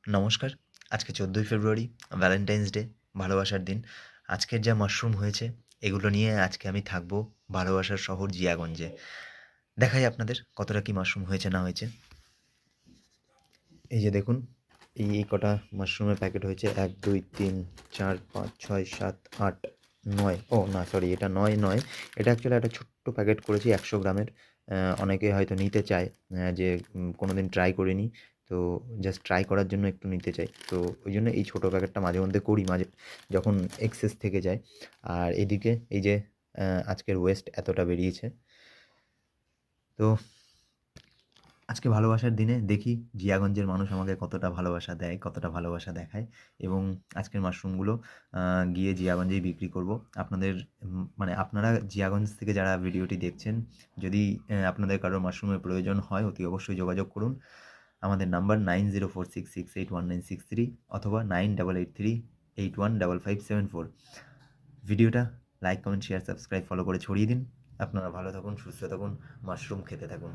নমস্কার। আজকে ১৪ই ফেব্রুয়ারি ভ্যালেন্টাইনস ডে, ভালোবাসার দিন। আজকের যা মাশরুম হয়েছে, এগুলো নিয়ে আজকে আমি থাকবো ভালোবাসার শহর জিয়াগঞ্জে। দেখাই আপনাদের কতটা কি মাশরুম হয়েছে না হয়েছে। এই যে দেখুন, এই কটা মাশরুমের প্যাকেট হয়েছে ১, ২, ৩, ৪, ৫, ৬, ৭, ৮, ৯। ও না, সরি, এটা ৯ নয়। এটা অ্যাকচুয়ালি একটা ছোট্ট প্যাকেট করেছি ১০০ গ্রামের। অনেকে হয়তো নিতে চায়, যে কোনোদিন ট্রাই করিনি। তো জাস্ট ট্রাই করার জন্য একটু নিতে চাই। তো ওই জন্য এই ছোটো প্যাকেটটা মাঝে মধ্যে করি, যখন এক্সেস থেকে যায়। আর এদিকে এই যে আজকের ওয়েস্ট এতটা বেরিয়েছে। তো আজকে ভালোবাসার দিনে দেখি জিয়াগঞ্জের মানুষ আমাকে কতটা ভালোবাসা দেয়, কতটা ভালোবাসা দেখায়, এবং আজকের মাশরুমগুলো গিয়ে জিয়াগঞ্জেই বিক্রি করব। আপনাদের মানে আপনারা জিয়াগঞ্জ থেকে যারা ভিডিওটি দেখছেন, যদি আপনাদের কারোর মাশরুমের প্রয়োজন হয়, অতি অবশ্যই যোগাযোগ করুন। আমাদের নাম্বার 9046681963 অথবা 9883815574। ভিডিওটা like, comment, share, subscribe, follow করে ছড়িয়ে দিন। আপনারা ভালো থাকুন, সুস্থ থাকুন, মাশরুম খেতে থাকুন।